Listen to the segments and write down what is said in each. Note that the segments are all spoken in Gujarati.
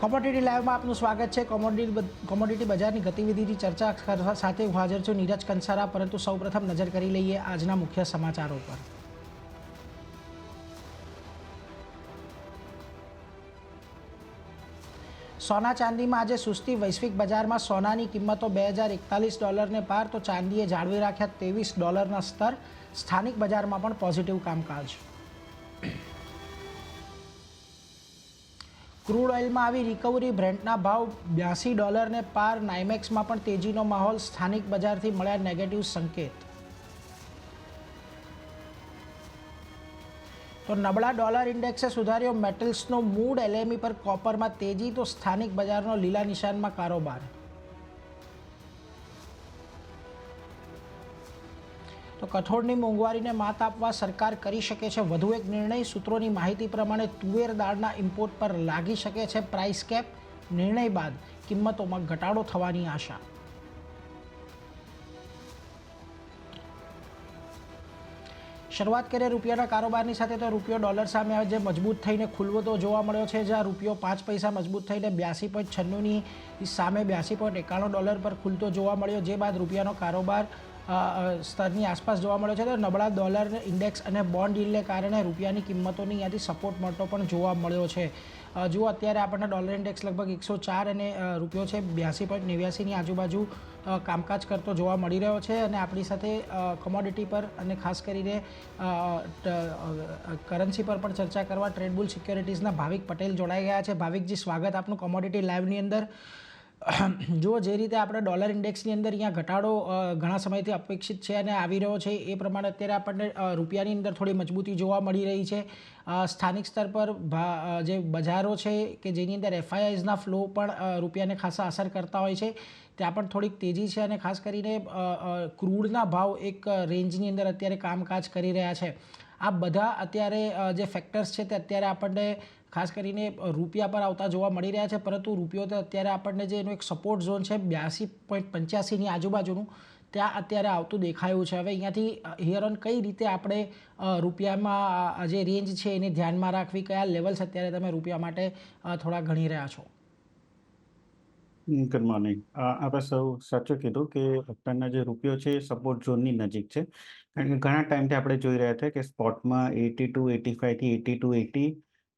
કોમોડિટી લાઈવમાં આપનું સ્વાગત છે। કોમોડિટી બજારની ગતિવિધિની ચર્ચા કરવા સાથે હું હાજર છું નીરજ કંસારા। પરંતુ સૌપ્રથમ નજર કરી લઈએ આજના મુખ્ય સમાચારો પર। સોના ચાંદીમાં આજે સુસ્તી। વૈશ્વિક બજારમાં સોનાની કિંમતો $2041 પાર, તો ચાંદીએ જાળવી રાખ્યા $23ના સ્તર। સ્થાનિક બજારમાં પણ પોઝિટિવ કામકાજ। ક્રૂડ ઓઇલમાં આવી રિકવરી। બ્રેન્ટના ભાવ $82 પાર। નાઇમેક્સમાં પણ તેજીનો માહોલ। સ્થાનિક બજારથી મળ્યા નેગેટિવ સંકેત। તો નબળા ડોલર ઇન્ડેક્સે સુધાર્યો મેટલ્સનો મૂડ। એલએમઈ પર કોપરમાં તેજી, તો સ્થાનિક બજારનો લીલા નિશાનમાં કારોબાર। તો કઠોળની મોંઘવારીને માત આપવા સરકાર કરી શકે છે વધુ એક નિર્ણય। સૂત્રોની માહિતી પ્રમાણે તુવેર દાળના ઇમ્પોર્ટ પર લાગી શકે છે પ્રાઇસ કેપ। નિર્ણય બાદ કિંમતોમાં ઘટાડો થવાની આશા। શરૂઆત કરીએ રૂપિયાના કારોબારની સાથે। તો રૂપિયો ડોલર સામે આજે મજબૂત થઈને ખુલવતો જોવા મળ્યો છે, જ્યાં રૂપિયો 5 પૈસા મજબૂત થઈને 82.96ની સામે $82.91 પર ખુલતો જોવા મળ્યો, જે બાદ રૂપિયાનો કારોબાર સ્તરની આસપાસ જોવા મળ્યો છે। તો નબળા ડોલર ઇન્ડેક્સ અને બોન્ડ યીલ્ડને કારણે રૂપિયાની કિંમતોની અહીંયાથી સપોર્ટ મળતો પણ જોવા મળ્યો છે। જુઓ અત્યારે આપણને ડોલર ઇન્ડેક્સ લગભગ 104 અને રૂપિયો છે 82.89ની આજુબાજુ કામકાજ કરતો જોવા મળી રહ્યો છે। અને આપણી સાથે કોમોડિટી પર અને ખાસ કરીને કરન્સી પર પણ ચર્ચા કરવા ટ્રેડબુલ સિક્યોરિટીઝના ભાવિક પટેલ જોડાઈ ગયા છે। ભાવિકજી, સ્વાગત આપનું કોમોડિટી લાઈવની અંદર। જો જે રીતે આપણે ડોલર ઇન્ડેક્સની અંદર અહીંયા ઘટાડો ઘણા સમયથી અપેક્ષિત છે અને આવી રહ્યો છે, એ પ્રમાણે અત્યારે આપણને રૂપિયાની અંદર થોડી મજબૂતી જોવા મળી રહી છે। સ્થાનિક સ્તર પર જે બજારો છે કે જેની અંદર એફઆઈઆઈઝના ફ્લો પણ રૂપિયાને ખાસા અસર કરતા હોય છે, ત્યાં પણ થોડીક તેજી છે। અને ખાસ કરીને ક્રૂડના ભાવ એક રેન્જની અંદર અત્યારે કામકાજ કરી રહ્યા છે। આ બધા અત્યારે જે ફેક્ટર્સ છે તે અત્યારે આપણને ખાસ કરીને રૂપિયા પર આવતા જોવા મળી રહ્યા છે। પરંતુ રૂપિયો તો અત્યારે આપણને જે એનો એક સપોર્ટ ઝોન છે 82.85ની આજુબાજુનું, ત્યાં અત્યારે આવતું દેખાયું છે। હવે અહીંયાથી હિયર ઓન કઈ રીતે આપણે રૂપિયામાં જે રેન્જ છે એને ધ્યાનમાં રાખવી, કયા લેવલ્સ અત્યારે તમે રૂપિયા માટે થોડા ગણી રહ્યા છો? Good morning. આપણે સૌ સાચું કીધું કે અત્યારના જે રૂપિયો છે એ સપોર્ટ ઝોનની નજીક છે, કારણ કે ઘણા ટાઈમથી આપણે જોઈ રહ્યા હતા કે સ્પોટમાં 82.85 થી 82.80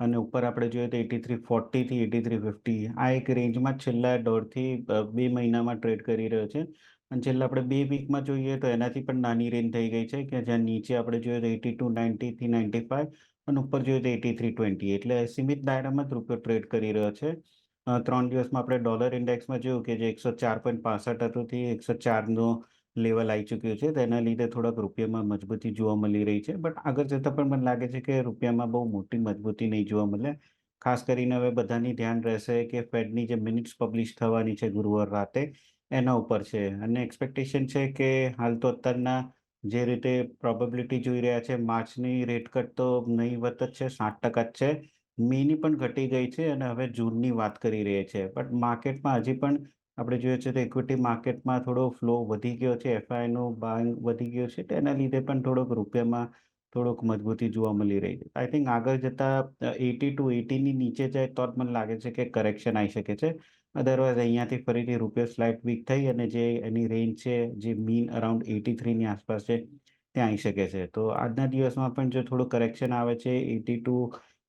અને ઉપર આપણે જોઈએ તો 83.40 થી 83.50 આ એક રેન્જમાં છેલ્લા 1.5 થી 2 મહિનામાં ટ્રેડ કરી રહ્યો છે। અને છેલ્લા આપણે 2 વીકમાં જોઈએ તો એનાથી પણ નાની રેન્જ થઈ ગઈ છે, કે જ્યાં નીચે આપણે જોઈએ તો 82.90 થી 95 અને ઉપર જોઈએ તો 83.20, એટલે સીમિત દાયરામાં જ રૂપિયો ટ્રેડ કરી રહ્યો છે। 3 દિવસમાં આપણે ડોલર ઇન્ડેક્સમાં જોયું કે જે 104.65 હતું થી 104નો લેવલ આવી ચૂક્યું છે, તેના લીધે થોડાક રૂપિયામાં મજબૂતી જોવા મળી રહી છે। બટ આગળ જતાં પણ મને લાગે છે કે રૂપિયામાં બહુ મોટી મજબૂતી નહીં જોવા મળે। ખાસ કરીને હવે બધાની ધ્યાન રહેશે કે ફેડની જે મિનિટ્સ પબ્લિશ થવાની છે ગુરુવાર રાતે, એના ઉપર છે। અને એક્સપેક્ટેશન છે કે હાલ તો અત્યારના જે રીતે પ્રોબેબિલિટી જોઈ રહ્યા છે, માર્ચની રેટ કટ તો નહીવત જ છે, 60% જ છે। મેની પણ ઘટી ગઈ છે અને હવે જૂનની વાત કરી રહ્યા છે। બટ માર્કેટમાં હજી પણ આપણે જોઈએ છે તો ઇક્વિટી માર્કેટમાં થોડો ફ્લો વધી ગયો છે, એફઆઈનો બાઇંગ વધી ગયો છે, તેના લીધે પણ થોડોક રૂપિયામાં થોડોક મજબૂતી જોવા મળી રહી છે। આઈ થિંક આગળ જતાં 80 ટુ 80ની નીચે જાય તો જ મને લાગે છે કે કરેક્શન આવી શકે છે। અદરવાઇઝ અહીંયાથી ફરીથી રૂપિયો સ્લાઇટ વીક થઈ અને જે એની રેન્જ છે, જે મીન અરાઉન્ડ 83ની આસપાસ છે, ત્યાં આવી શકે છે। તો આજના દિવસમાં પણ જો થોડું કરેક્શન આવે છે 80 ટુ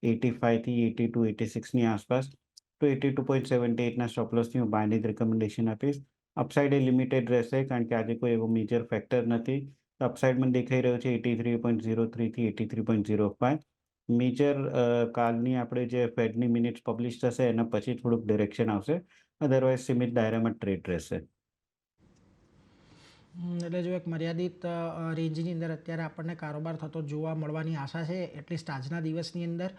85 થી 80 ટુ 86ની આસપાસ, તો 82.78ના સ્ટોપ લોસની હું બાયની જ રિકમેન્ડેશન આપીશ। અપસાઇડ એ લિમિટેડ રહેશે, કારણ કે આજે કોઈ એવો મેજર ફેક્ટર નથી। અપસાઇડ મને દેખાઈ રહ્યો છે 83.03 થી 83.05। મેજર કાલની આપણે જે ફેડની મિનિટ્સ પબ્લિશ થશે એના પછી થોડુંક ડિરેક્શન આવશે, અદરવાઇઝ સીમિત દાયરામાં ટ્રેડ રહેશે। એટલે જો એક મર્યાદિત રેન્જની અંદર અત્યારે આપણને કારોબાર થતો જોવા મળવાની આશા છે, એટલીસ્ટ આજના દિવસની અંદર।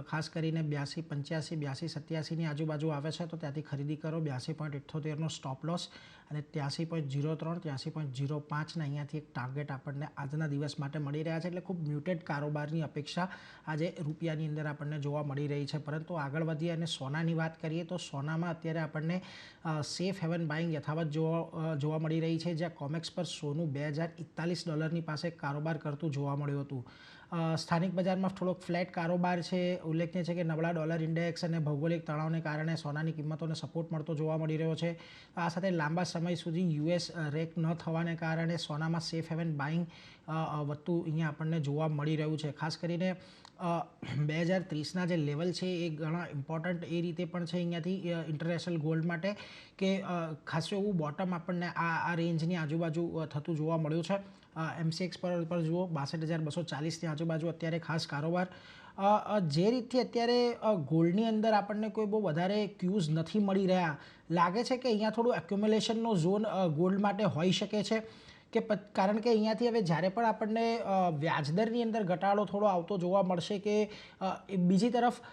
ખાસ કરીને 82.85 82.87ની આજુબાજુ આવે છે તો ત્યાંથી ખરીદી કરો। 82.78નો સ્ટોપ લોસ અને 83.03 83.05ના અહીંયાથી એક ટાર્ગેટ આપણને આજના દિવસ માટે મળી રહ્યા છે। એટલે ખૂબ મ્યુટેડ કારોબારની અપેક્ષા આજે રૂપિયાની અંદર આપણને જોવા મળી રહી છે। પરંતુ આગળ વધીએ અને સોનાની વાત કરીએ તો સોનામાં અત્યારે આપણને સેફ હેવન બાઇંગ યથાવત જોવા મળી રહી છે, જ્યાં કોમેક્સ પર સોનું $2041ની પાસે કારોબાર કરતું જોવા મળ્યું હતું। સ્થાનિક બજારમાં થોડોક ફ્લેટ કારોબાર છે. ઉલ્લેખનીય છે કે નબળા ડોલર ઇન્ડેક્સ અને ભૌગોલિક તણાવને કારણે સોનાની કિંમતોને સપોર્ટ મળતો જોવા મળી રહ્યો છે. આ સાથે લાંબા સમય સુધી યુએસ રેક ન થવાને કારણે સોનામાં સેફ હેવન બાઇંગ વધતું અહીંયા આપણને જોવા મળી રહ્યું છે. ખાસ કરીને 2030ના જે લેવલ છે એ ઘણા ઇમ્પોર્ટન્ટ એ રીતે પણ છે અહીંયાથી ઇન્ટરનેશનલ ગોલ્ડ માટે કે ખાસું એવું બોટમ આપણને આ રેન્જની આજુબાજુ થતું જોવા મળ્યું છે. MCX પર જુઓ 62,240ની આજુબાજુ અત્યારે ખાસ કારોબાર. જે રીતથી અત્યારે ગોલ્ડની અંદર આપણને કોઈ બહુ વધારે ક્યુઝ નથી મળી રહ્યા, લાગે છે કે અહીંયા થોડું એક્યુમ્યુલેશનનો ઝોન ગોલ્ડ માટે હોઈ શકે છે કે કારણ કે અહીંયાથી હવે જ્યારે પણ આપણને વ્યાજદરની અંદર ઘટાડો થોડો આવતો જોવા મળશે કે બીજી તરફ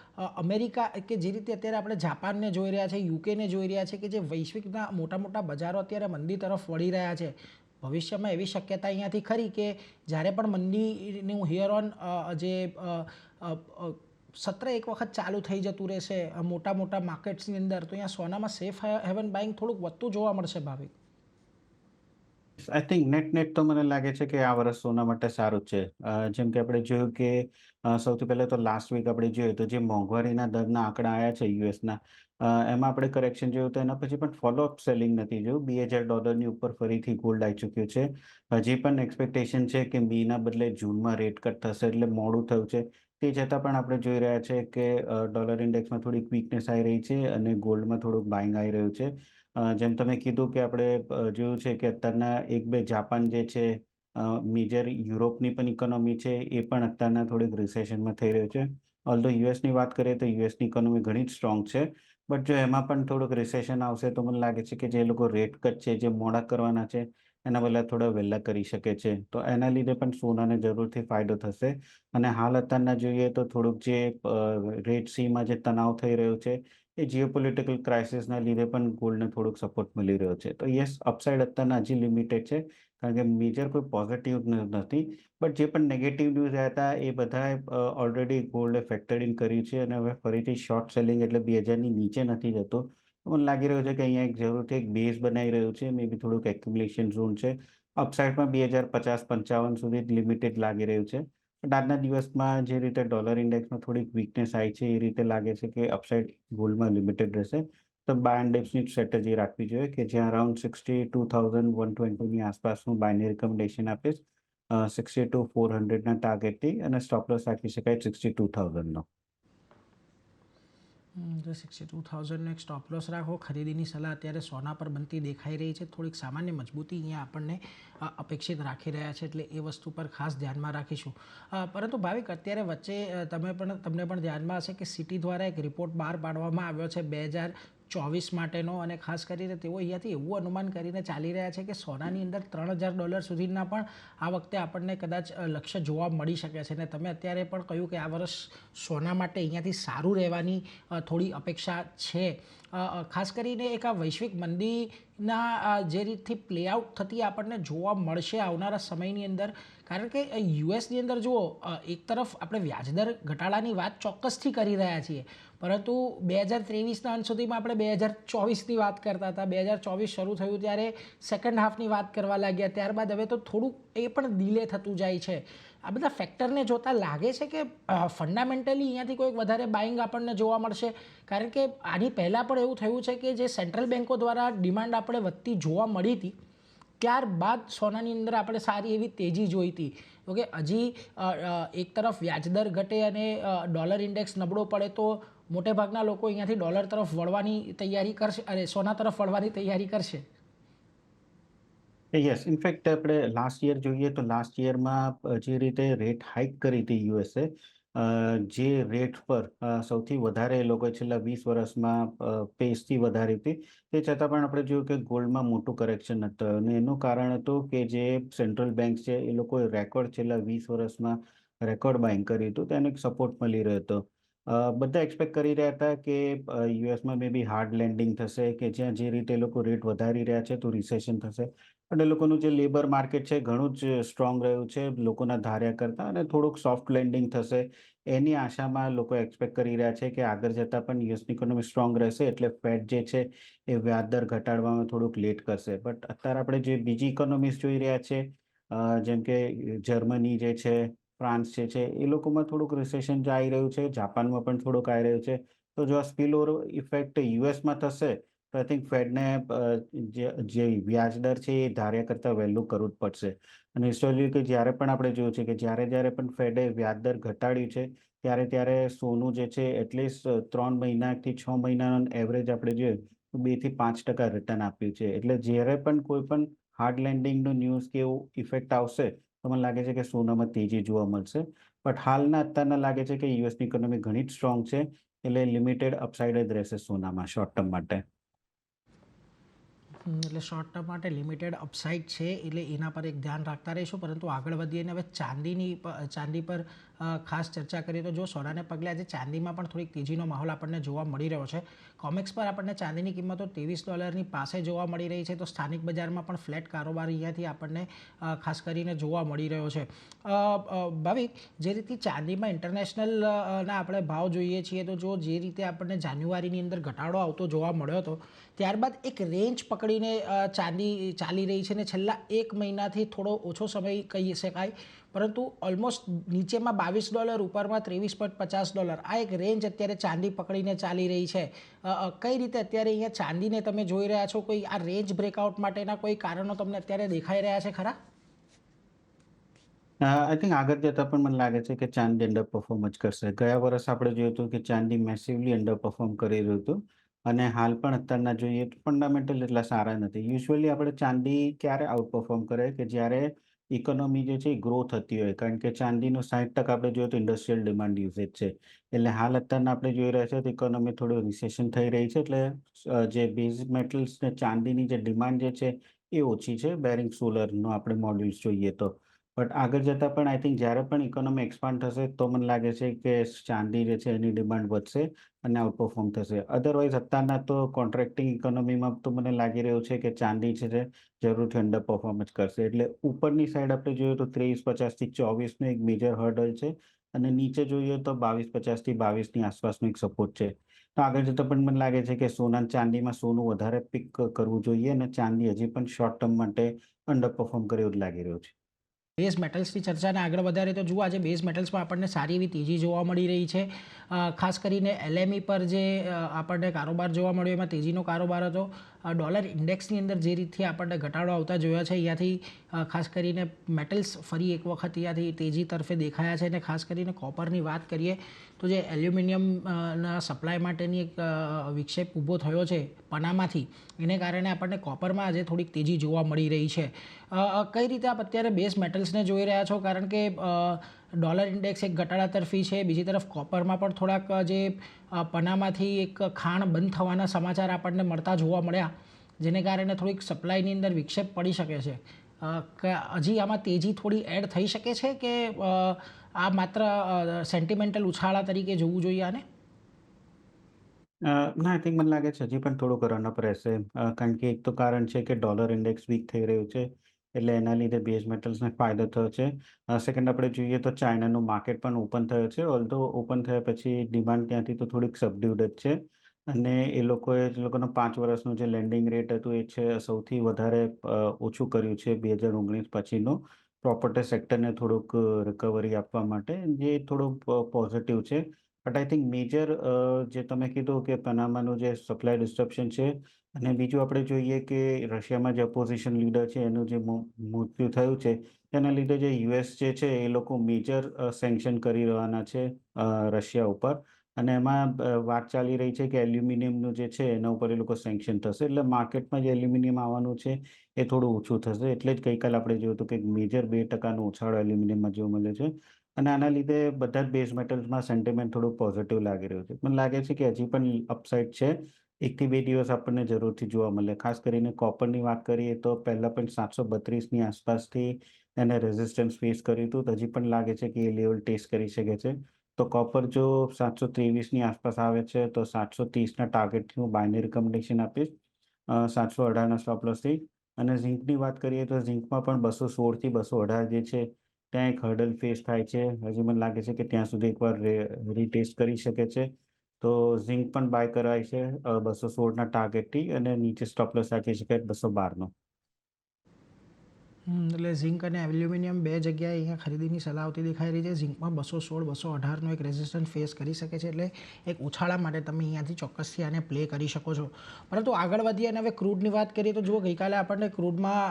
અમેરિકા કે જે રીતે અત્યારે આપણે જાપાનને જોઈ રહ્યા છે, યુકેને જોઈ રહ્યા છે કે જે વૈશ્વિકના મોટા મોટા બજારો અત્યારે મંદી તરફ વળી રહ્યા છે. ભવિષ્યમાં એવી શક્યતા અહીંયાથી ખરી કે જ્યારે પણ મંદીનું હિયર ઓન જે સત્ર એક વખત ચાલુ થઈ જતું રહેશે મોટા મોટા માર્કેટ્સની અંદર, તો અહીંયા સોનામાં સેફ હેવન બાઇંગ થોડુંક વધતું જોવા મળશે ભાવિક. આઈ થિંક નેટ તો મને લાગે છે કે આ વર્ષ સોના માટે સારું જ છે. જેમ કે આપણે જોયું કે સૌથી પહેલા તો લાસ્ટ વીક આપણે જોઈએ તો જે મોંઘવારીના દરના આંકડા આવ્યા છે યુએસના, એમાં આપણે કરેક્શન જોયું તો એના પછી પણ ફોલોઅપ સેલિંગ નથી જોયું. $2,000ની ઉપર ફરીથી ગોલ્ડ આવી ચૂક્યું છે. હજી પણ એક્સપેક્ટેશન છે કે મેના બદલે જૂનમાં રેટ કટ થશે એટલે મોડું થયું છે. તે છતાં પણ આપણે જોઈ રહ્યા છે કે ડોલર ઇન્ડેક્સમાં થોડીક વીકનેસ આવી રહી છે અને ગોલ્ડમાં થોડુંક બાઇંગ આવી રહ્યું છે. જેમ તમે કીધું કે આપણે જોયું છે કે અત્યારના એક બે જાપાન જે છે, મેજર યુરોપની પણ ઇકોનોમી છે, એ પણ અત્યારના થોડીક રિસેશનમાં થઈ રહ્યું છે. ઓલ્ધો યુએસની વાત કરીએ તો યુએસની ઇકોનોમી ઘણી જ સ્ટ્રોંગ છે. બટ જો એમાં પણ થોડુંક રિસેશન આવશે તો મને લાગે છે કે જે લોકો રેટ કટ છે, જે મોડા કરવાના છે, એના બદલે થોડા વહેલા કરી શકે છે. તો એના લીધે પણ સોનાને જરૂરથી ફાયદો થશે. અને હાલ અત્યારના જોઈએ તો થોડુંક જે રેડ સીમાં જે તણાવ થઈ રહ્યો છે, એ જીઓપોલિટિકલ ક્રાઇસિસના લીધે પણ ગોલ્ડને થોડુંક સપોર્ટ મળી રહ્યો છે. તો યસ, અપસાઇડ અત્યારના હજી લિમિટેડ છે કારણ કે મેજર કોઈ પોઝિટિવ નથી. બટ જે પણ નેગેટિવ ન્યૂઝ આવ્યા હતા એ બધાએ ઓલરેડી ગોલ્ડે ફેક્ટર્ડ ઇન કર્યું છે અને હવે ફરીથી શોર્ટ સેલિંગ એટલે 2000ની નીચે નથી જતું. મને લાગી રહ્યું છે કે અહીંયા એક જરૂરથી એક બેઝ બનાવી રહ્યું છે, મે બી થોડુંક એક્યુમ્યુલેશન ઝોન છે. અપસાઇડમાં 2050-55 સુધી જ લિમિટેડ લાગી રહ્યું છે. બટ આજના દિવસમાં જે રીતે ડોલર ઇન્ડેક્સમાં થોડીક વીકનેસ આવી છે એ રીતે લાગે છે કે અપસાઇડ ગોલ્ડમાં લિમિટેડ રહેશે. તો બાય ઇન્ડેક્સની સ્ટ્રેટેજી રાખવી જોઈએ કે જ્યાં અરાઉન્ડ 62,120ની આસપાસનું બાયની રિકમેન્ડેશન આપીશ. 62,400ના ટાર્ગેટથી અને સ્ટોપ લોસ રાખી શકાય 62,000નો. તો 62,000નો એક સ્ટોપ લોસ રાખો. ખરીદીની સલાહ અત્યારે સોના પર બનતી દેખાઈ રહી છે. થોડીક સામાન્ય મજબૂતી અહીંયા આપણને અપેક્ષિત રાખી રહ્યા છે એટલે એ વસ્તુ પર ખાસ ધ્યાનમાં રાખીશું. પરંતુ ભાવિક, અત્યારે વચ્ચે તમને પણ ધ્યાનમાં હશે કે સિટી દ્વારા એક રિપોર્ટ બહાર પાડવામાં આવ્યો છે 2024 માટેનો, અને ખાસ કરીને તેઓ અહીંયાથી એવું અનુમાન કરીને ચાલી રહ્યા છે કે સોનાની અંદર $3,000 સુધીના પણ આ વખતે આપણને કદાચ લક્ષ્ય જોવા મળી શકે છે. અને તમે અત્યારે પણ કહ્યું કે આ વર્ષ સોના માટે અહીંયાથી સારું રહેવાની થોડી અપેક્ષા છે. ખાસ કરીને એક આ વૈશ્વિક મંદીના જે રીતથી પ્લે આઉટ થતી આપણને જોવા મળશે આવનારા સમયની અંદર, કારણ કે યુએસની અંદર જુઓ, એક તરફ આપણે વ્યાજદર ઘટાડાની વાત ચોક્કસથી કરી રહ્યા છીએ, પરંતુ 2023ના અંત સુધીમાં આપણે 2024ની વાત કરતા હતા. 2024 શરૂ થયું ત્યારે સેકન્ડ હાફની વાત કરવા લાગ્યા, ત્યારબાદ હવે તો થોડુંક એ પણ ડિલે થતું જાય છે. આ બધા ફેક્ટરને જોતા લાગે છે કે ફંડામેન્ટલી અહીંયાથી કોઈક વધારે બાઇંગ આપણને જોવા મળશે, કારણ કે આની પહેલાં પણ એવું થયું છે કે જે સેન્ટ્રલ બેન્કો દ્વારા ડિમાન્ડ આપણે વધતી જોવા મળી હતી, ત્યારબાદ સોનાની અંદર આપણે સારી એવી તેજી જોઈ હતી. ઓકે, હજી એક તરફ વ્યાજદર ઘટે અને ડોલર ઇન્ડેક્સ નબળો પડે તો મોટેભાગના લોકો અહીંયાથી ડોલર તરફ વળવાની તૈયારી કરશે, અરે સોના તરફ વળવાની તૈયારી કરશે. યસ, ઇનફેક્ટ આપણે લાસ્ટ યર જોઈએ તો લાસ્ટ યરમાં જે રીતે રેટ હાઇક કરી હતી યુએસએ, જે રેટ પર સૌથી વધારે એ લોકોએ છેલ્લા 20 વર્ષમાં પેસથી વધારી હતી, તે છતાં પણ આપણે જોયું કે ગોલ્ડમાં મોટું કરેક્શન નથી થયું. અને એનું કારણ હતું કે જે સેન્ટ્રલ બેંક છે એ લોકોએ રેકોર્ડ છેલ્લા 20 વર્ષમાં રેકોર્ડ બાઇંગ કર્યું હતું, તેને એક સપોર્ટ મળી રહ્યો હતો. બધા એક્સપેક્ટ કરી રહ્યા હતા કે યુએસમાં મે બી હાર્ડ લેન્ડિંગ થશે, કે જ્યાં જે રીતે એ લોકો રેટ વધારી રહ્યા છે તો રિસેશન થશે. અને લોકોનું જે લેબર માર્કેટ છે ઘણું જ સ્ટ્રોંગ રહ્યું છે લોકોના ધાર્યા કરતાં, અને થોડુંક સોફ્ટ લેન્ડિંગ થશે એની આશામાં લોકો એક્સપેક્ટ કરી રહ્યા છે કે આગળ જતાં પણ યુએસની ઇકોનોમી સ્ટ્રોંગ રહેશે એટલે ફેડ જે છે એ વ્યાજ દર ઘટાડવામાં થોડુંક લેટ કરશે. બટ અત્યારે આપણે જે બીજી ઇકોનોમીઝ જોઈ રહ્યા છે, જેમ કે જર્મની જે છે, ફ્રાન્સ છે એ લોકોમાં થોડુંક રિસેશન જે આવી રહ્યું છે, જાપાનમાં પણ થોડુંક આવી રહ્યું છે. તો જો આ સ્પિલ ઓવર ઇફેક્ટ યુએસમાં થશે તો આઈ થિંક ફેડને જે વ્યાજ દર છે એ ધાર્યા કરતાં વહેલું કરવું જ પડશે. અને હિસ્ટોરિકલી કે જ્યારે પણ આપણે જોયું છે કે જ્યારે પણ ફેડે વ્યાજ દર ઘટાડ્યું છે, ત્યારે સોનું જે છે એટલીસ્ટ 3 મહિનાથી 6 મહિનાનો એવરેજ આપણે જોઈએ તો 2 થી 5% રિટર્ન આપ્યું છે. એટલે જ્યારે પણ કોઈ પણ હાર્ડ લેન્ડિંગનો ન્યૂઝ કે એવું ઇફેક્ટ આવશે, તો મને લાગે છે કે સોનામાં તેજી જોવા મળશે. બટ અત્યારના લાગે છે કે યુએસની ઇકોનોમી ઘણી જ સ્ટ્રોંગ છે, એટલે લિમિટેડ અપસાઇડ જ રહેશે સોનામાં શોર્ટ ટર્મ માટે. એટલે શોર્ટ ટર્મ માટે લિમિટેડ અપસાઇડ છે, એટલે એના પર એક ધ્યાન રાખતા રહીશું. પરંતુ આગળ વધીએ અને હવે ચાંદી પર ખાસ ચર્ચા કરીએ તો જો સોનાને પગલે આજે ચાંદીમાં પણ થોડીક તેજીનો માહોલ આપણને જોવા મળી રહ્યો છે. કોમેક્સ પર આપણને ચાંદીની કિંમતો $23 પાસે જોવા મળી રહી છે, તો સ્થાનિક બજારમાં પણ ફ્લેટ કારોબાર અહીંયાથી આપણને ખાસ કરીને જોવા મળી રહ્યો છે. ભાવિક, જે રીતે ચાંદીમાં ઇન્ટરનેશનલ ના આપણે ભાવ જોઈએ છીએ, તો જો જે રીતે આપણને જાન્યુઆરીની અંદર ઘટાડો આવતો જોવા મળ્યો હતો, ત્યારબાદ એક રેન્જ પકડીને ચાંદી ચાલી રહી છે, ને છેલ્લા 1 મહિનાથી થોડો ઓછો સમય કહી શકાય, પરંતુ ઓલમોસ્ટ નીચેમાં $22, ઉપરમાં $23.50, આ એક રેન્જ અત્યારે ચાંદી પકડીને ચાલી રહી છે. કઈ રીતે અત્યારે અહીંયા ચાંદીને તમે જોઈ રહ્યા છો? કોઈ આ રેન્જ બ્રેકઆઉટ માટેના કોઈ કારણો તમને અત્યારે દેખાઈ રહ્યા છે ખરા? આઈ થિંક આગળ જતાં પણ મને લાગે છે કે ચાંદી અંડર પરફોર્મ જ કરશે. ગયા વર્ષ આપણે જોયું હતું કે ચાંદી મેસિવલી અંડર પરફોર્મ કરી રહ્યું હતું અને હાલ પણ અત્યારના જોઈએ તો ફંડામેન્ટલ એટલા સારા નથી. યુઝ્યુઅલી આપણે ચાંદી ક્યારે આઉટ પરફોર્મ કરે કે જ્યારે ઇકોનોમી જે છે એ ગ્રો થતી હોય, કારણ કે ચાંદીનું 60% આપણે જોઈએ તો ઇન્ડસ્ટ્રીયલ ડિમાન્ડ યુઝેજ છે. એટલે હાલ અત્યારના આપણે જોઈ રહ્યા છે તો ઇકોનોમી થોડું રિસેશન થઈ રહી છે, એટલે જે બેઝ મેટલ્સ ને ચાંદીની જે ડિમાન્ડ જે છે એ ઓછી છે, બેરિંગ સોલરનો આપણે મોડ્યુલ્સ જોઈએ તો. બટ આગળ જતાં પણ આઈ થિંક જ્યારે પણ ઇકોનોમી એક્સપાન્ડ થશે તો મને લાગે છે કે ચાંદી જે છે એની ડિમાન્ડ વધશે અને આઉટ પરફોર્મ થશે. અધરવાઇઝ અત્યારના તો કોન્ટ્રાક્ટિંગ ઇકોનોમીમાં તો મને લાગી રહ્યું છે કે ચાંદી છે જે જરૂરથી અંડર પરફોર્મ જ કરશે. એટલે ઉપરની સાઈડ આપણે જોઈએ તો 23.50 થી 24નો એક મેજર હર્ડલ છે અને નીચે જોઈએ તો 22.50 થી 22ની આસપાસનો એક સપોર્ટ છે. તો આગળ જતાં પણ મને લાગે છે કે ચાંદીમાં સોનું વધારે પિક કરવું જોઈએ અને ચાંદી હજી પણ શોર્ટ ટર્મ માટે અંડર પરફોર્મ કરે એવું જ લાગી રહ્યું છે. બેઝ મેટલ્સની ચર્ચાને આગળ વધારે તો જુઓ, આજે બેઝ મેટલ્સમાં આપણને સારી એવી તેજી જોવા મળી રહી છે. ખાસ કરીને એલએમઈ પર જે આપણને કારોબાર જોવા મળ્યો એમાં તેજીનો કારોબાર હતો. ડોલર ઇન્ડેક્સની અંદર જે રીતથી આપણને ઘટાડો આવતા જોયા છે, અહીંયાથી ખાસ કરીને મેટલ્સ ફરી એક વખત અહીંયાથી તેજી તરફે દેખાયા છે. અને ખાસ કરીને કોપરની વાત કરીએ તો જે એલ્યુમિનિયમના સપ્લાય માટેની એક વિક્ષેપ ઊભો થયો છે પનામાંથી, એને કારણે આપણને કોપરમાં આજે થોડીક તેજી જોવા મળી રહી છે. કઈ રીતે આપ અત્યારે બેઝ મેટલ્સને જોઈ રહ્યા છો? કારણ કે ડોલર ઇન્ડેક્સ એક ઘટાડા તરફી છે, બીજી તરફ કોપરમાં પણ થોડાક જે પનામાંથી એક ખાણ બંધ થવાના સમાચાર આપણને મળતા જોવા મળ્યા, જેને કારણે થોડીક સપ્લાયની અંદર વિક્ષેપ પડી શકે છે. હજી આમાં તેજી થોડી એડ થઈ શકે છે કે આ માત્ર સેન્ટિમેન્ટલ ઉછાળા તરીકે જોવું જોઈએ આને? ના, આઈ થિંક મને લાગે છે હજી પણ થોડુંક રનઅપ રહેશે. કારણ કે એક તો કારણ છે કે ડોલર ઇન્ડેક્સ વીક થઈ રહ્યું છે, એટલે એના લીધે બેઝ મેટલ્સને ફાયદો થયો છે. સેકન્ડ આપણે જોઈએ તો ચાઇનાનું માર્કેટ પણ ઓપન થયું છે, ઓલ્ધો ઓપન થયા પછી ડિમાન્ડ ત્યાંથી તો થોડીક સબડ્યુડ જ છે અને એ લોકોનો 5 વર્ષનું જે લેન્ડિંગ રેટ હતું એ છે સૌથી વધારે ઓછું કર્યું છે 2019 પછીનું પ્રોપર્ટી સેક્ટરને થોડુંક રિકવરી આપવા માટે, જે થોડુંક પોઝિટિવ છે. બટ આઈ થિંક મેજર જે તમે કીધું કે પનામાનું જે સપ્લાય ડિસ્ટરપ્શન છે અને બીજું આપણે જોઈએ કે રશિયામાં જે અપોઝિશન લીડર છે એનું જે મૃત્યુ થયું છે, તેના લીધે જે યુએસ જે છે એ લોકો મેજર સેન્ક્શન કરી રહેવાના છે રશિયા ઉપર અને એમાં વાત ચાલી રહી છે કે એલ્યુમિનિયમનું જે છે એના ઉપર એ લોકો સેન્ક્શન થશે, એટલે માર્કેટમાં જે એલ્યુમિનિયમ આવવાનું છે એ થોડું ઓછું થશે. એટલે જ ગઈકાલે આપણે જોયું હતું કે મેજર 2%નો ઉછાળો એલ્યુમિનિયમમાં જોવા મળ્યો છે અને આના લીધે બધા જ બેઝ મેટલ્સમાં સેન્ટિમેન્ટ થોડું પોઝિટિવ લાગી રહ્યું છે. મને લાગે છે કે હજી પણ અપસાઇડ છે. 1 થી 2 દિવસ આપણને જરૂરથી જોવા મળે. ખાસ કરીને કોપરની વાત કરીએ તો પહેલાં પણ 732ની આસપાસથી એને રેઝિસ્ટન્સ ફેસ કર્યું હતું. તો હજી પણ લાગે છે કે એ લેવલ ટેસ્ટ કરી શકે છે. તો કોપર જો 723ની આસપાસ આવે છે તો 730ના ટાર્ગેટથી હું બાયની રિકમેન્ડેશન આપીશ, 718ના સ્ટોપ લોસથી. અને ઝીંકની વાત કરીએ તો ઝીંકમાં પણ 216 થી 218 જે છે ત્યાં એક હર્ડલ ફેસ થાય છે. હજી મને લાગે છે કે ત્યાં સુધી એકવાર રીટેસ્ટ કરી શકે છે. તો ઝિંક પણ બાય કરાય છે 216ના ટાર્ગેટથી અને નીચે સ્ટોપ લોસ રાખી શકાય 212નો. એટલે ઝીંક અને એલ્યુમિનિયમ બે જગ્યાએ અહીંયા ખરીદીની સલાહ આવતી દેખાઈ રહી છે. ઝીંકમાં 216, 218નો એક રેઝિસ્ટન્સ ફેસ કરી શકે છે, એટલે એક ઉછાળા માટે તમે અહીંયાથી ચોક્કસથી આને પ્લે કરી શકો છો. પરંતુ આગળ વધીએ અને હવે ક્રૂડની વાત કરીએ તો જુઓ, ગઈકાલે આપણને ક્રૂડમાં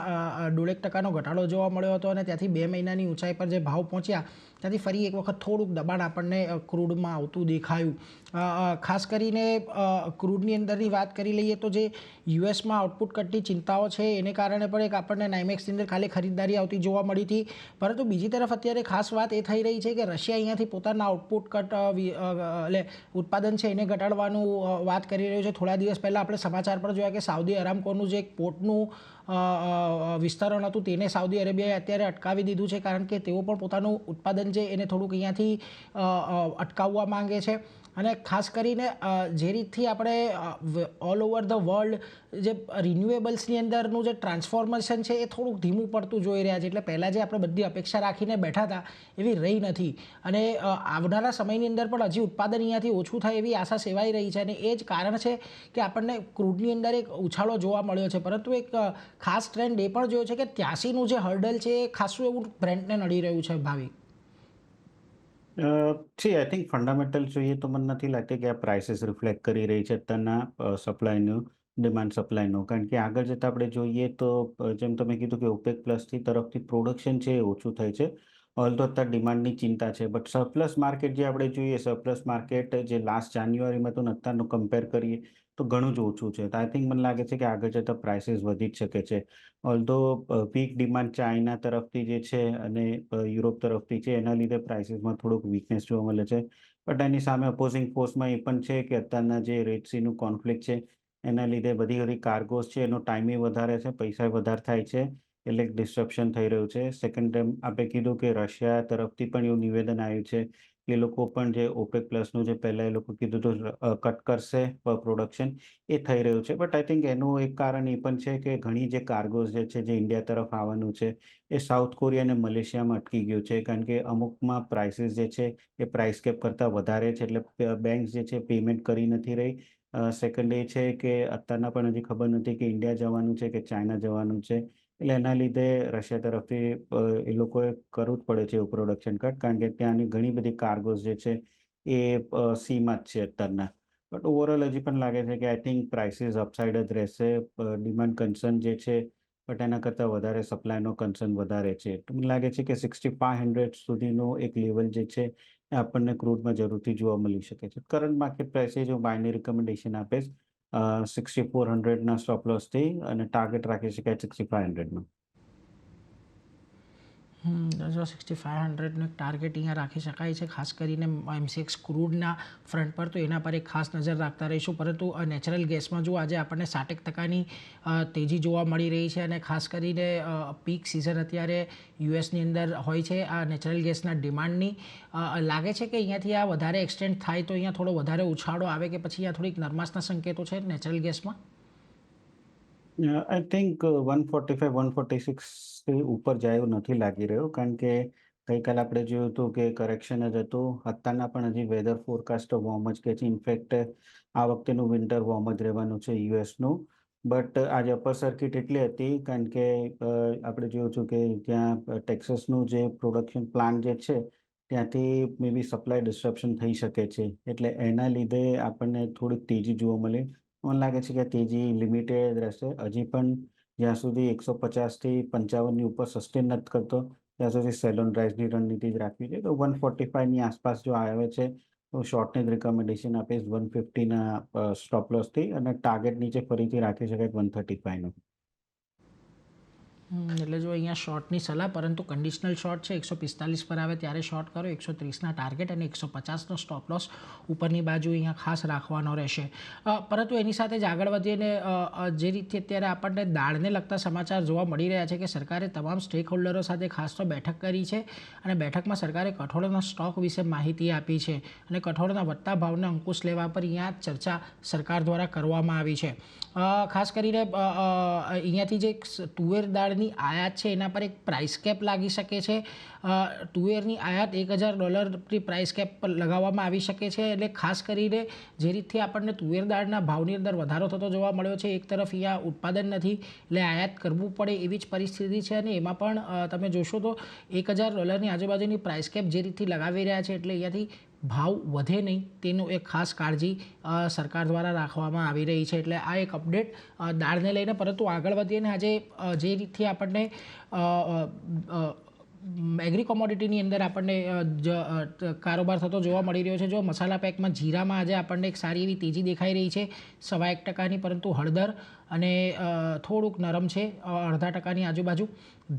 1.5% ઘટાડો જોવા મળ્યો હતો અને ત્યાંથી 2 મહિનાની ઊંચાઈ પર જે ભાવ પહોંચ્યા ત્યાંથી ફરી એક વખત થોડુંક દબાણ આપણને ક્રૂડમાં આવતું દેખાયું. ખાસ કરીને ક્રૂડની અંદરની વાત કરી લઈએ તો જે યુએસમાં આઉટપુટ કટની ચિંતાઓ છે એને કારણે પણ એક આપણને નાઇમેક્સની અંદર ખાલી ખરીદદારી આવતી જોવા મળી હતી. પરંતુ બીજી તરફ અત્યારે ખાસ વાત એ થઈ રહી છે કે રશિયા અહીંયાથી પોતાના આઉટપુટ કટ એટલે ઉત્પાદન છે એને ઘટાડવાનું વાત કરી રહ્યું છે. થોડા દિવસ પહેલાં આપણે સમાચાર પર જોયા કે સાઉદી અરામકોનું જે એક પોર્ટનું વિસ્તરણ હતું તેને સાઉદી અરેબિયાએ અત્યારે અટકાવી દીધું છે, કારણ કે તેઓ પણ પોતાનું ઉત્પાદન છે એને થોડુંક અહીંયાથી અટકાવવા માંગે છે. અને ખાસ કરીને જે રીતથી આપણે ઓલ ઓવર ધ વર્લ્ડ જે રિન્યુએબલ્સની અંદરનું જે ટ્રાન્સફોર્મેશન છે એ થોડુંક ધીમું પડતું જોઈ રહ્યા છે. એટલે પહેલાં જે આપણે બધી અપેક્ષા રાખીને બેઠા હતા એવી રહી નથી અને આવનારા સમયની અંદર પણ હજી ઉત્પાદન અહીંયાથી ઓછું થાય એવી આશા સેવાઈ રહી છે. અને એ જ કારણ છે કે આપણને ક્રૂડની અંદર એક ઉછાળો જોવા મળ્યો છે. પરંતુ એક ખાસ ટ્રેન્ડ એ પણ જોયો છે કે 83નું જે હર્ડલ છે એ ખાસું એવું બ્રેન્ટને નડી રહ્યું છે. ભાવિક, આઈ થિંક ફંડામેન્ટલ જોઈએ તો મને નથી લાગતી કે આ પ્રાઇસીસ રિફ્લેક્ટ કરી રહી છે અત્યારના સપ્લાયનું, ડિમાન્ડ સપ્લાયનું. કારણ કે આગળ જતાં આપણે જોઈએ તો જેમ તમે કીધું કે ઓપેક પ્લસથી તરફથી પ્રોડક્શન છે એ ઓછું થાય છે. ઓલ તો અત્યારે ડિમાન્ડની ચિંતા છે, બટ સરપ્લસ માર્કેટ જે આપણે જોઈએ, સરપ્લસ માર્કેટ જે લાસ્ટ જાન્યુઆરીમાં તો અત્યારનું કમ્પેર કરીએ તો ઘણું જ ઓછું છે. તો આઈ થિંક મને લાગે છે કે આગળ જતાં પ્રાઇસીસ વધી જ શકે છે. ઓલ્ધો વીક ડિમાન્ડ ચાઇના તરફથી જે છે અને યુરોપ તરફથી છે એના લીધે પ્રાઇસીસમાં થોડુંક વીકનેસ જોવા મળે છે. બટ એની સામે અપોઝિંગ ફોર્સમાં એ પણ છે કે અત્યારના જે રેડ સીનું કોન્ફ્લિક્ટ છે એના લીધે બધી કાર્ગોસ છે એનો ટાઈમે વધારે છે, પૈસા વધારે થાય છે, એટલે ડિસ્ટ્રપ્શન થઈ રહ્યું છે. સેકન્ડ ટાઈમ આપણે કીધું કે રશિયા તરફથી પણ એવું નિવેદન આવ્યું છે કે એ લોકો પણ જે ઓપેક પ્લસનું જે પહેલાં એ લોકો કીધું હતું કટ કરશે પ્રોડક્શન, એ થઈ રહ્યું છે. બટ આઈ થિંક એનું એક કારણ એ પણ છે કે ઘણી જે કાર્ગોઝ જે છે જે ઇન્ડિયા તરફ આવવાનું છે એ સાઉથ કોરિયા અને મલેશિયામાં અટકી ગયું છે, કારણ કે અમુકમાં પ્રાઇસીસ જે છે એ પ્રાઇસ કેપ કરતાં વધારે છે, એટલે બેંક્સ જે છે પેમેન્ટ કરી નથી રહી. સેકન્ડ એ છે કે અત્યારના પણ હજી ખબર નથી કે ઇન્ડિયા જવાનું છે કે ચાઇના જવાનું છે, એટલે એના લીધે રશિયા તરફથી એ લોકોએ કરવું જ પડે છે એવું પ્રોડક્શન કટ, કારણ કે ત્યાંની ઘણી બધી કાર્ગોઝ જે છે એ સીમાં જ છે અત્યારના. બટ ઓવરઓલ હજી પણ લાગે છે કે આઈ થિંક પ્રાઇસીસ અપસાઇડ જ રહેશે. ડિમાન્ડ કન્સર્ન જે છે બટ એના કરતાં વધારે સપ્લાયનો કન્સર્ન વધારે છે. તો મને લાગે છે કે 6500 સુધીનો એક લેવલ જે છે એ આપણને ક્રૂડમાં જરૂરથી જોવા મળી શકે છે. કરંટ માર્કેટ પ્રાઇસે જો બાયની રિકમેન્ડેશન આપે 6400ના સ્ટોપ લોસથી અને ટાર્ગેટ રાખી શકાય 6500નો. જો 6500નું એક ટાર્ગેટ અહીંયા રાખી શકાય છે, ખાસ કરીને MCX ક્રૂડના ફ્રન્ટ પર, તો એના પર એક ખાસ નજર રાખતા રહીશું. પરંતુ નેચરલ ગેસમાં જો આજે આપણને 60% તેજી જોવા મળી રહી છે અને ખાસ કરીને પીક સિઝન અત્યારે યુએસની અંદર હોય છે આ નેચરલ ગેસના ડિમાન્ડની. લાગે છે કે અહીંયાથી આ વધારે એક્સટેન્ડ થાય તો અહીંયા થોડો વધારે ઉછાળો આવે કે પછી અહીંયા થોડીક નરમાશના સંકેતો છે નેચરલ ગેસમાં? આઈ થિંક 145, 146 થી ઉપર જાય એવું નથી લાગી રહ્યું, કારણ કે ગઈકાલે આપણે જોયું હતું કે કરેક્શન જ હતું. અત્યારના પણ હજી વેધર ફોરકાસ્ટ વોર્મ જ કહે છે. ઇનફેક્ટ આ વખતેનું વિન્ટર વોર્મ જ રહેવાનું છે યુએસનું. બટ આજે અપર સર્કિટ એટલી હતી કારણ કે આપણે જોયું છું કે ત્યાં ટેક્સાસનું જે પ્રોડક્શન પ્લાન્ટ જે છે ત્યાંથી મે બી સપ્લાય ડિસ્ટ્રપ્શન થઈ શકે છે, એટલે એના લીધે આપણને થોડીક તેજી જોવા મળી. મને લાગે છે કે તેજી લિમિટેડ રહેશે હજી પણ, જ્યાં સુધી 150થી 55ની ઉપર સસ્ટેન નથી કરતો ત્યાં સુધી સેલ ઓન રાઇઝની રણનીતિ જ રાખવી છે. તો 145ની આસપાસ જો આવે છે તો શોર્ટની જ રિકમેન્ડેશન આપીશ 150ના સ્ટોપ લોસથી, અને ટાર્ગેટ નીચે ફરીથી રાખી શકાય 135નો. એટલે જો અહીંયા શોર્ટની સલાહ, પરંતુ કન્ડિશનલ શોર્ટ છે 145 પર આવે ત્યારે શોર્ટ કરો, 130ના ટાર્ગેટ અને 150નો સ્ટોપ લોસ ઉપરની બાજુ અહીંયા ખાસ રાખવાનો રહેશે. પરંતુ એની સાથે જ આગળ વધીને જે રીતે અત્યારે આપણને દાળને લગતા સમાચાર જોવા મળી રહ્યા છે કે સરકારે તમામ સ્ટેક હોલ્ડરો સાથે ખાસ તો બેઠક કરી છે અને બેઠકમાં સરકારે કઠોળના સ્ટોક વિશે માહિતી આપી છે અને કઠોળના વધતા ભાવને અંકુશ લેવા પર અહીંયા ચર્ચા સરકાર દ્વારા કરવામાં આવી છે. ખાસ કરીને અહીંયાથી જે તુવેર દાળ ડોલરની આયાત છે એના પર એક પ્રાઇસ કેપ લાગી શકે છે. તુવેરની આયાત $1,000 પ્રાઇસ કેપ પર લગાવવામાં આવી શકે છે. એટલે ખાસ કરીને જે રીતથી આપણને તુવેર દાળના ભાવની અંદર વધારો થતો જોવા મળ્યો છે, એક તરફ અહીંયા ઉત્પાદન નથી એટલે આયાત કરવું પડે એવી જ પરિસ્થિતિ છે. અને એમાં પણ તમે જોશો તો $1,000ની આજુબાજુની પ્રાઇસ કેપ જે રીતથી લગાવી રહ્યા છે એટલે અહીંયાથી ભાવ વધે નહીં તેનું એક ખાસ કાળજી સરકાર દ્વારા રાખવામાં આવી રહી છે. એટલે આ એક અપડેટ દાળને લઈને. પરંતુ આગળ વધીએ ને આજે જે રીતથી આપણને એગ્રી કોમોડિટીની અંદર આપણને કારોબાર થતો જોવા મળી રહ્યો છે. જો મસાલા પેકમાં જીરામાં આજે આપણને એક સારી એવી તેજી દેખાઈ રહી છે 1.25%, પરંતુ હળદર અને થોડુંક નરમ છે 0.5% આજુબાજુ.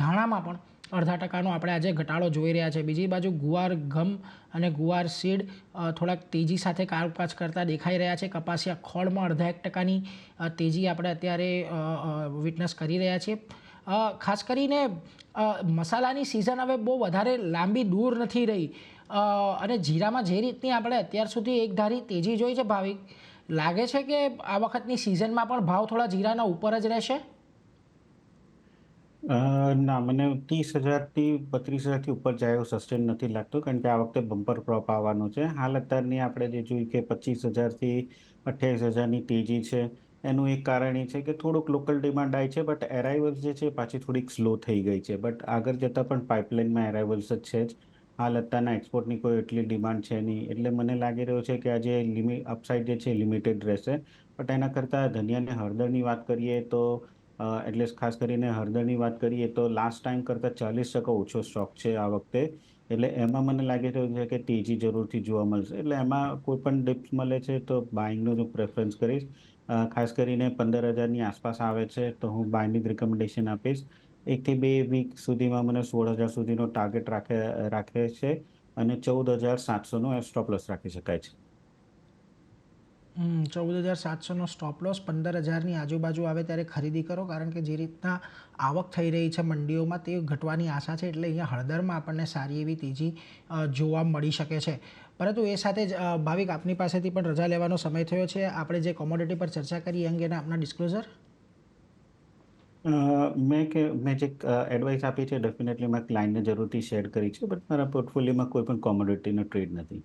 ધાણામાં પણ 0.5% આપણે આજે ઘટાડો જોઈ રહ્યા છે. બીજી બાજુ ગુવાર ઘમ અને ગુવાર સીડ થોડાક તેજી સાથે કામકાજ કરતા દેખાઈ રહ્યા છે. કપાસિયા ખોળમાં 0.5%ની તેજી આપણે અત્યારે વિટનેસ કરી રહ્યા છીએ. ખાસ કરીને મસાલાની સિઝન હવે બહુ વધારે લાંબી દૂર નથી રહી અને જીરામાં જે રીતની આપણે અત્યાર સુધી એક ધારી તેજી જોઈ છે ભાવિક, લાગે છે કે આ વખતની સિઝનમાં પણ ભાવ થોડા જીરાના ઉપર જ રહેશે? ના, મને 30,000થી 32,000થી ઉપર જાય એવું સસ્ટેન નથી લાગતું, કારણ કે આ વખતે બમ્પર ક્રોપ આવવાનો છે. હાલ અત્યારની આપણે જે જોયું કે 25,000થી 28,000ની તેજી છે, એનું એક કારણ એ છે કે થોડુંક લોકલ ડિમાન્ડ આવી છે, બટ એરાઇવલ્સ જે છે પાછી થોડીક સ્લો થઈ ગઈ છે. બટ આગળ જતાં પણ પાઇપલાઇનમાં એરાઇવલ્સ જ છે જ. હાલ અત્યારના એક્સપોર્ટની કોઈ એટલી ડિમાન્ડ છે નહીં, એટલે મને લાગી રહ્યું છે કે આજે અપસાઇડ જે છે લિમિટેડ રહેશે. બટ એના કરતાં ધનિયા અને હળદરની વાત કરીએ તો એટલે ખાસ કરીને હળદરની વાત કરીએ તો લાસ્ટ ટાઈમ કરતાં 40% ઓછો સ્ટોક છે આ વખતે. એટલે એમાં મને લાગી રહ્યું છે કે તેજી જરૂરથી જોવા મળશે. એટલે એમાં કોઈ પણ ડિપ્સ મળે છે તો બાઇંગનું હું પ્રેફરન્સ કરીશ. ખાસ કરીને 15,000ની આસપાસ આવે છે તો હું બાયની જ રિકમેન્ડેશન આપીશ. 1 થી 2 વીક સુધીમાં મને 16,000 સુધીનો ટાર્ગેટ રાખે છે અને 14,700નો સ્ટોપ લોસ રાખી શકાય છે. 14,700નો સ્ટોપ લોસ, 15,000ની આજુબાજુ આવે ત્યારે ખરીદી કરો, કારણ કે જે રીતના આવક થઈ રહી છે મંડીઓમાં તે ઘટવાની આશા છે. એટલે અહીંયા હળદરમાં આપણને સારી એવી તેજી જોવા મળી શકે છે. પરંતુ એ સાથે જ ભાવિક, આપની પાસેથી પણ રજા લેવાનો સમય થયો છે. આપણે જે કોમોડિટી પર ચર્ચા કરી એ અંગેના આપના ડિસ્ક્લોઝર. મેં જે એડવાઇસ આપી છે ડેફિનેટલી મેં ક્લાયન્ટને જરૂરથી શેર કરી છે, બટ મારા પોર્ટફોલિયોમાં કોઈ પણ કોમોડિટીનો ટ્રેડ નથી.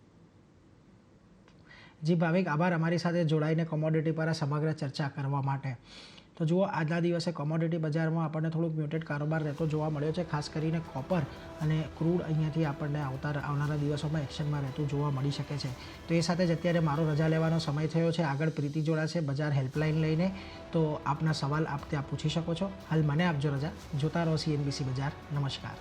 જી ભાવિક, આભાર અમારી સાથે જોડાઈને કોમોડિટી પર આ સમગ્ર ચર્ચા કરવા માટે. તો જુઓ, આજના દિવસે કોમોડિટી બજારમાં આપણને થોડુંક મ્યુટેડ કારોબાર રહેતો જોવા મળ્યો છે. ખાસ કરીને કોપર અને ક્રૂડ અહીંયાથી આપણને આવનારા દિવસોમાં એક્શનમાં રહેતું જોવા મળી શકે છે. તો એ સાથે જ અત્યારે મારો રજા લેવાનો સમય થયો છે. આગળ પ્રીતિ જોડાશે બજાર હેલ્પલાઇન લઈને, તો આપના સવાલ આપ ત્યાં પૂછી શકો છો. હાલ મને આપજો રજા. જોતા રહો CNBC બજાર. નમસ્કાર.